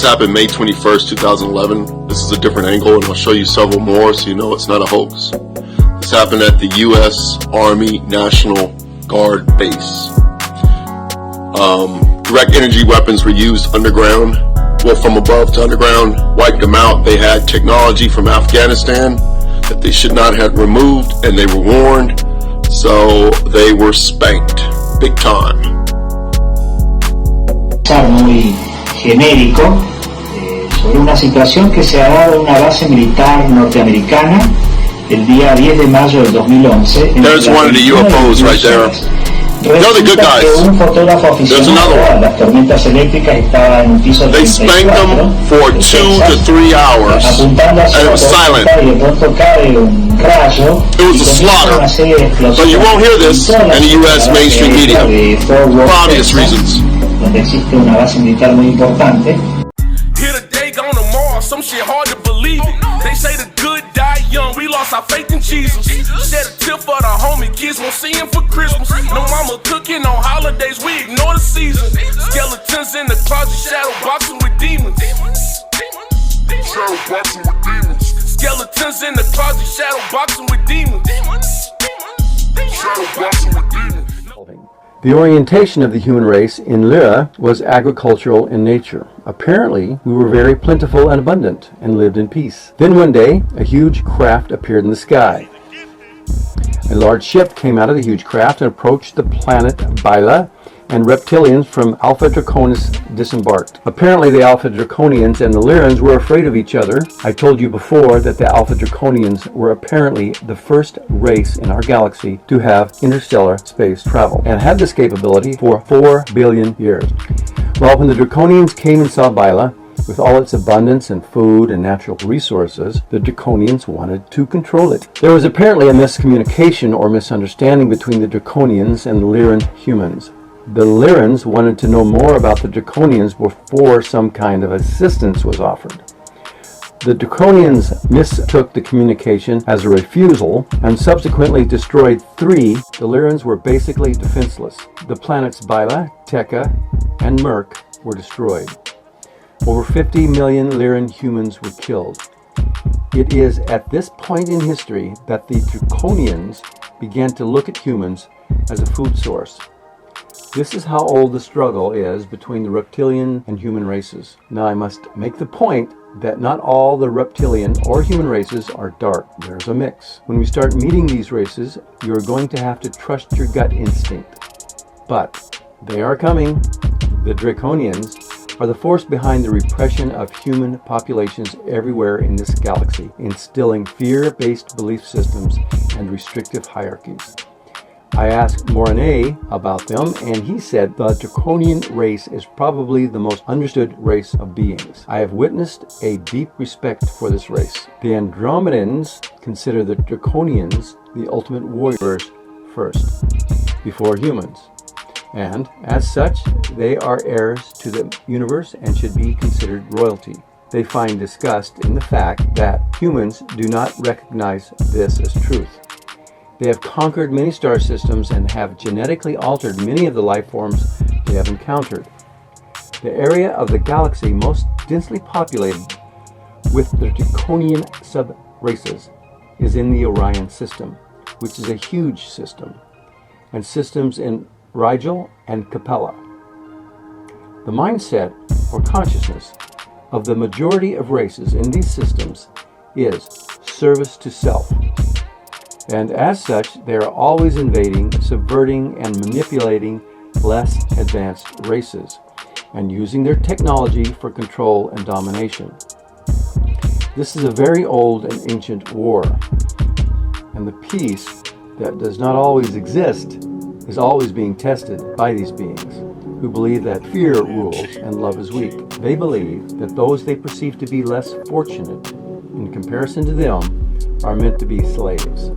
This happened May 21st, 2011. This is a different angle, and I'll show you several more so you know it's not a hoax. This happened at the U.S. Army National Guard base. Direct energy weapons were used underground, well, from above to underground, wiped them out. They had technology from Afghanistan that they should not have removed, and they were warned, so they were spanked big time. Muy genérico sobre una situación que se ha dado en una base militar norteamericana el día 10 de mayo del 2011. There's one of the UFOs right there. They're the good guys. Un fotógrafo aficionado a las tormentas eléctricas estaba en un piso 34. They spanked them for 2 to 3 hours, and it was silent. It was a slaughter, but you won't hear this in the U.S. mainstream media for obvious reasons. Donde existe una base militar muy importante. Here today, gone tomorrow, some shit hard to believe it. They say the good die young, we lost our faith in Jesus. Shed a tip for the homie, kids won't see him for Christmas. No mama cooking on holidays, we ignore the season. Skeletons in the closet, shadow boxing with demons. Shadow boxing with demons. Skeletons in the closet, shadow boxing with demons. Shadow boxing with demons. The orientation of the human race in Lyra was agricultural in nature. Apparently, we were very plentiful and abundant and lived in peace. Then one day, a huge craft appeared in the sky. A large ship came out of the huge craft and approached the planet Bila, and reptilians from Alpha Draconis disembarked. Apparently the Alpha Draconians and the Lyrans were afraid of each other. I told you before that the Alpha Draconians were apparently the first race in our galaxy to have interstellar space travel, and had this capability for 4 billion years. Well, when the Draconians came and saw Bila, with all its abundance and food and natural resources, the Draconians wanted to control it. There was apparently a miscommunication or misunderstanding between the Draconians and the Lyran humans. The Lyrans wanted to know more about the Draconians before some kind of assistance was offered. The Draconians mistook the communication as a refusal and subsequently destroyed 3. The Lyrans were basically defenseless. The planets Bila, Tekka, and Merc were destroyed. Over 50 million Lyran humans were killed. It is at this point in history that the Draconians began to look at humans as a food source. This is how old the struggle is between the reptilian and human races. Now I must make the point that not all the reptilian or human races are dark. There's a mix. When we start meeting these races, you're going to have to trust your gut instinct. But they are coming. The Draconians are the force behind the repression of human populations everywhere in this galaxy, instilling fear-based belief systems and restrictive hierarchies. I asked Morane about them, and he said the Draconian race is probably the most understood race of beings. I have witnessed a deep respect for this race. The Andromedans consider the Draconians the ultimate warriors first, before humans. And, as such, they are heirs to the universe and should be considered royalty. They find disgust in the fact that humans do not recognize this as truth. They have conquered many star systems and have genetically altered many of the life forms they have encountered. The area of the galaxy most densely populated with the Draconian sub-races is in the Orion system, which is a huge system, and systems in Rigel and Capella. The mindset or consciousness of the majority of races in these systems is service to self. And as such, they are always invading, subverting, and manipulating less advanced races, and using their technology for control and domination. This is a very old and ancient war, and the peace that does not always exist is always being tested by these beings, who believe that fear rules and love is weak. They believe that those they perceive to be less fortunate in comparison to them are meant to be slaves.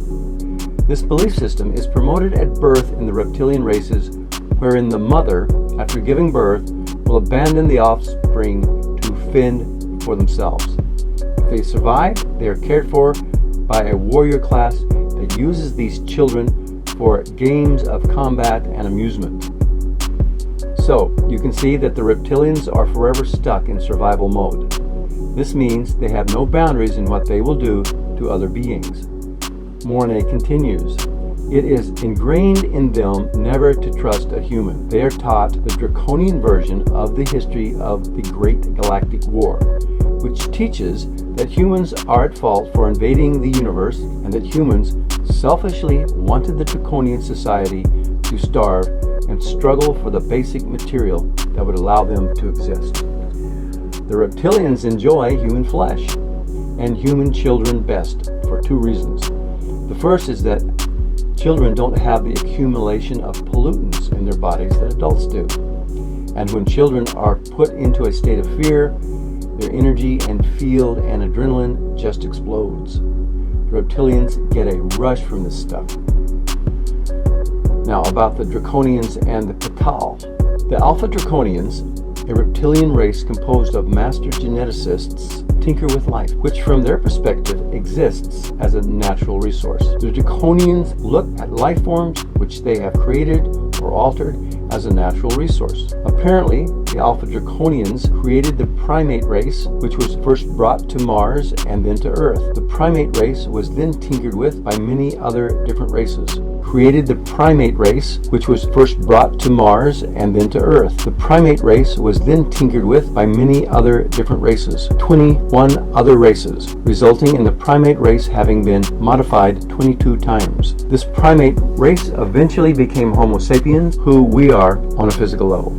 This belief system is promoted at birth in the reptilian races, wherein the mother, after giving birth, will abandon the offspring to fend for themselves. If they survive, they are cared for by a warrior class that uses these children for games of combat and amusement. So, you can see that the reptilians are forever stuck in survival mode. This means they have no boundaries in what they will do to other beings. Mornay continues, it is ingrained in them never to trust a human. They are taught the draconian version of the history of the Great Galactic War, which teaches that humans are at fault for invading the universe and that humans selfishly wanted the draconian society to starve and struggle for the basic material that would allow them to exist. The reptilians enjoy human flesh and human children best for two reasons. The first is that children don't have the accumulation of pollutants in their bodies that adults do. And when children are put into a state of fear, their energy and field and adrenaline just explodes. The reptilians get a rush from this stuff. Now about the draconians and the Patal. The Alpha Draconians, a reptilian race composed of master geneticists, tinker with life, which from their perspective exists as a natural resource. The Draconians look at life forms which they have created or altered as a natural resource. Apparently, the Alpha Draconians created the primate race, which was first brought to Mars and then to Earth. The primate race was then tinkered with by many other different races. Created the primate race, which was first brought to Mars and then to Earth. The primate race was then tinkered with by many other different races, 21 other races, resulting in the primate race having been modified 22 times. This primate race eventually became Homo sapiens, who we are on a physical level.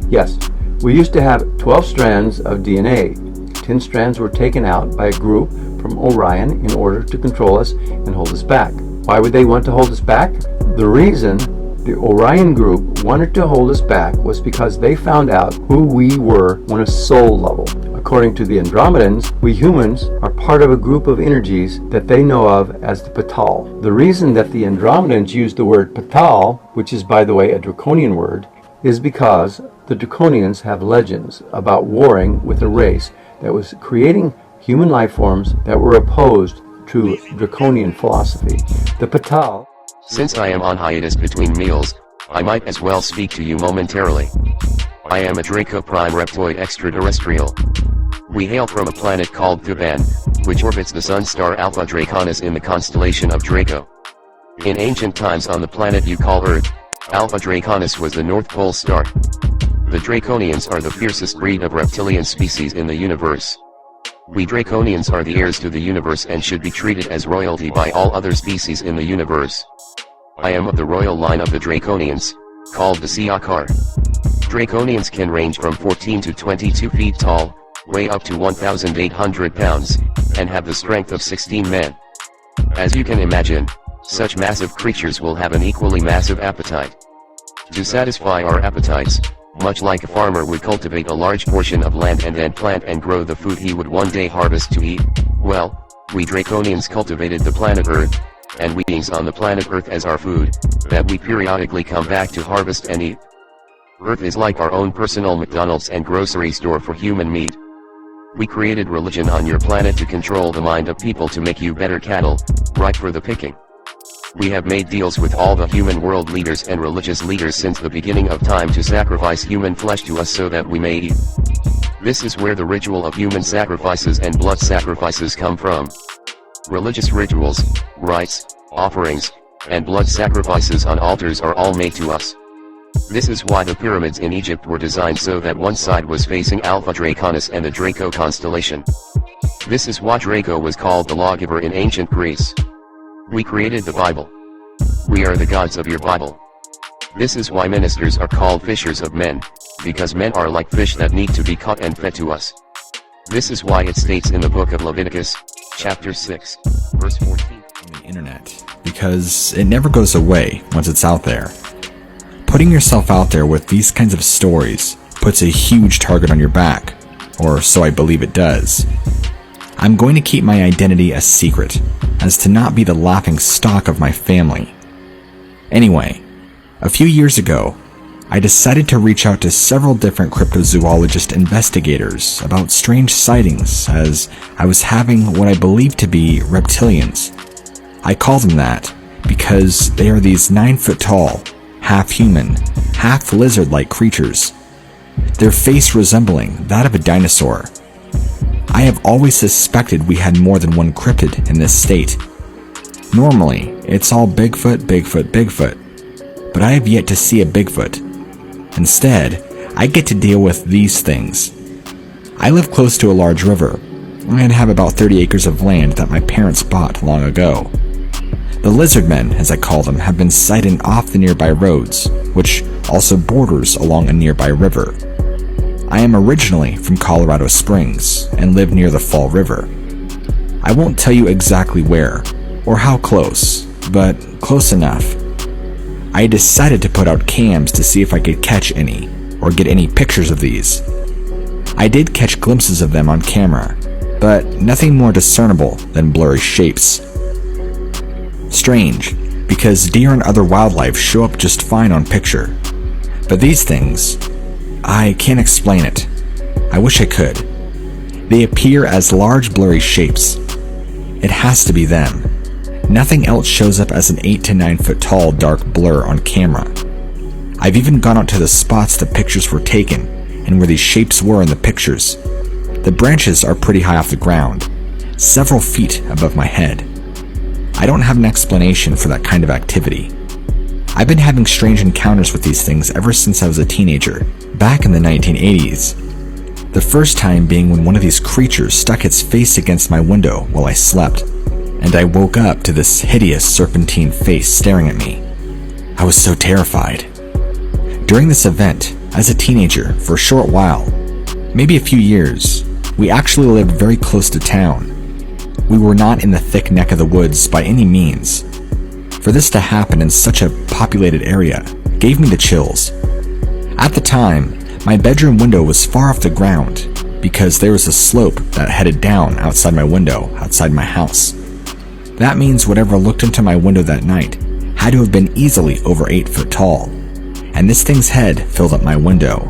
Yes, we used to have 12 strands of DNA. 10 strands were taken out by a group from Orion in order to control us and hold us back. Why would they want to hold us back? The reason the Orion group wanted to hold us back was because they found out who we were on a soul level. According to the Andromedans, we humans are part of a group of energies that they know of as the Patal. The reason that the Andromedans use the word Patal, which is by the way a draconian word, is because the draconians have legends about warring with a race that was creating human life forms that were opposed to draconian philosophy. The Patal. Since I am on hiatus between meals, I might as well speak to you momentarily. I am a Draco Prime reptoid extraterrestrial. We hail from a planet called Pitt E.N.T, which orbits the sun star Alpha Draconis in the constellation of Draco. In ancient times on the planet you call Earth, Alpha Draconis was the North Pole star. The Draconians are the fiercest breed of reptilian species in the universe. We Draconians are the heirs to the universe and should be treated as royalty by all other species in the universe. I am of the royal line of the Draconians, called the Siakar. Draconians can range from 14 to 22 feet tall, weigh up to 1,800 pounds, and have the strength of 16 men. As you can imagine, such massive creatures will have an equally massive appetite. To satisfy our appetites, much like a farmer would cultivate a large portion of land and then plant and grow the food he would one day harvest to eat, well, we Draconians cultivated the planet Earth, and we beings on the planet Earth as our food, that we periodically come back to harvest and eat. Earth is like our own personal McDonald's and grocery store for human meat. We created religion on your planet to control the mind of people to make you better cattle, ripe for the picking. We have made deals with all the human world leaders and religious leaders since the beginning of time to sacrifice human flesh to us so that we may eat. This is where the ritual of human sacrifices and blood sacrifices come from. Religious rituals, rites, offerings, and blood sacrifices on altars are all made to us. This is why the pyramids in Egypt were designed so that one side was facing Alpha Draconis and the Draco constellation. This is why Draco was called the lawgiver in ancient Greece. We created the Bible. We are the gods of your Bible. This is why ministers are called fishers of men, because men are like fish that need to be caught and fed to us. This is why it states in the book of Leviticus, chapter 6, verse 14. The internet, because it never goes away once it's out there. Putting yourself out there with these kinds of stories puts a huge target on your back, or so I believe it does. I'm going to keep my identity a secret, as to not be the laughing stock of my family. Anyway, a few years ago, I decided to reach out to several different cryptozoologist investigators about strange sightings as I was having what I believed to be reptilians. I call them that because they are these 9 foot tall, half human, half lizard-like creatures their face resembling that of a dinosaur. I have always suspected we had more than one cryptid in this state. Normally, it's all Bigfoot, Bigfoot, Bigfoot, but I have yet to see a Bigfoot. Instead, I get to deal with these things. I live close to a large river, and have about 30 acres of land that my parents bought long ago. The lizardmen, as I call them, have been sighted off the nearby roads, which also borders along a nearby river. I am originally from Colorado Springs and live near the Fall River. I won't tell you exactly where or how close, but close enough. I decided to put out cams to see if I could catch any or get any pictures of these. I did catch glimpses of them on camera, but nothing more discernible than blurry shapes. Strange, because deer and other wildlife show up just fine on picture. But these things, I can't explain it. I wish I could. They appear as large blurry shapes. It has to be them. Nothing else shows up as an 8 to 9 foot tall dark blur on camera. I've even gone out to the spots the pictures were taken and where these shapes were in the pictures. The branches are pretty high off the ground, several feet above my head. I don't have an explanation for that kind of activity. I've been having strange encounters with these things ever since I was a teenager, back in the 1980s. The first time being when one of these creatures stuck its face against my window while I slept, and I woke up to this hideous serpentine face staring at me. I was so terrified. During this event, as a teenager, for a short while, maybe a few years, we actually lived very close to town. We were not in the thick neck of the woods by any means. For this to happen in such a populated area gave me the chills. At the time, my bedroom window was far off the ground because there was a slope that headed down outside my window, outside my house. That means whatever looked into my window that night had to have been easily over 8 foot tall, and this thing's head filled up my window.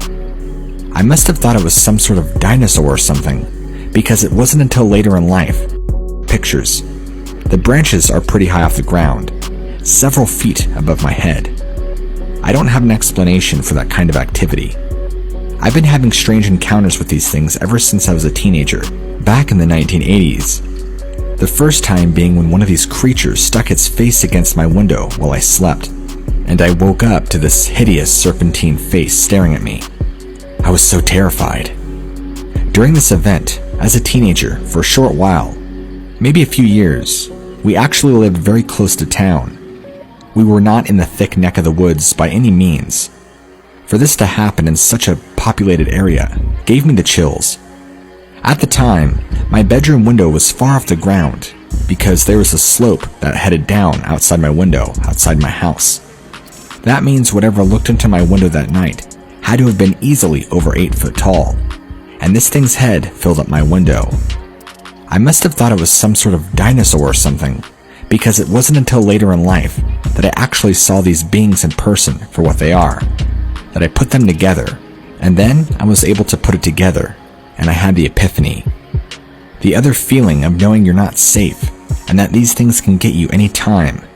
I must have thought it was some sort of dinosaur or something, because it wasn't until later in life. Pictures. The branches are pretty high off the ground, several feet above my head. I don't have an explanation for that kind of activity. I've been having strange encounters with these things ever since I was a teenager, back in the 1980s. The first time being when one of these creatures stuck its face against my window while I slept, and I woke up to this hideous serpentine face staring at me. I was so terrified. During this event, as a teenager, for a short while, maybe a few years, we actually lived very close to town. We were not in the thick neck of the woods by any means. For this to happen in such a populated area gave me the chills. At the time, my bedroom window was far off the ground because there was a slope that headed down outside my window, outside my house. That means whatever looked into my window that night had to have been easily over 8 foot tall, and this thing's head filled up my window. I must have thought it was some sort of dinosaur or something, because it wasn't until later in life that I actually saw these beings in person for what they are, that I put them together, and then I was able to put it together, and I had the epiphany. The other feeling of knowing you're not safe, and that these things can get you any time.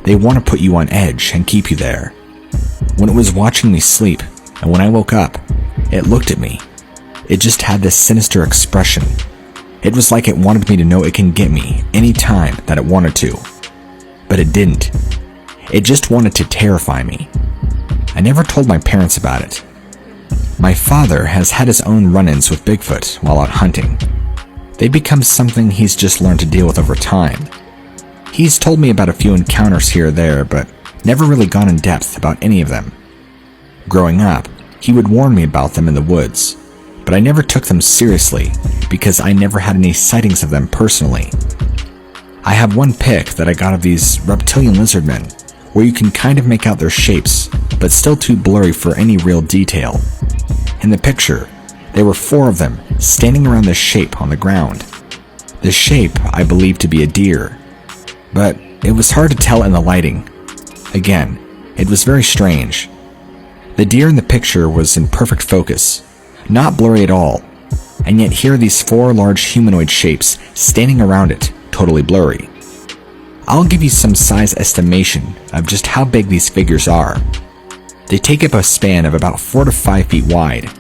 They want to put you on edge and keep you there. When it was watching me sleep, and when I woke up, it looked at me. It just had this sinister expression. It was like it wanted me to know it can get me any time that it wanted to. But it didn't. It just wanted to terrify me. I never told my parents about it. My father has had his own run-ins with Bigfoot while out hunting. They become something he's just learned to deal with over time. He's told me about a few encounters here or there, but never really gone in depth about any of them. Growing up, he would warn me about them in the woods, but I never took them seriously because I never had any sightings of them personally. I have one pic that I got of these reptilian lizardmen, where you can kind of make out their shapes, but still too blurry for any real detail. In the picture, there were 4 of them standing around this shape on the ground. The shape I believed to be a deer, but it was hard to tell in the lighting. Again, it was very strange. The deer in the picture was in perfect focus, not blurry at all, and yet here are these 4 large humanoid shapes standing around it, totally blurry. I'll give you some size estimation of just how big these figures are. They take up a span of about 4 to 5 feet wide,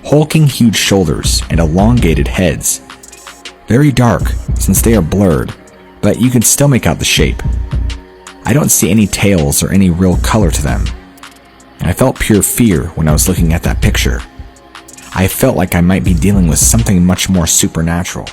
hulking huge shoulders and elongated heads. Very dark, since they are blurred, but you can still make out the shape. I don't see any tails or any real color to them. And I felt pure fear when I was looking at that picture. I felt like I might be dealing with something much more supernatural.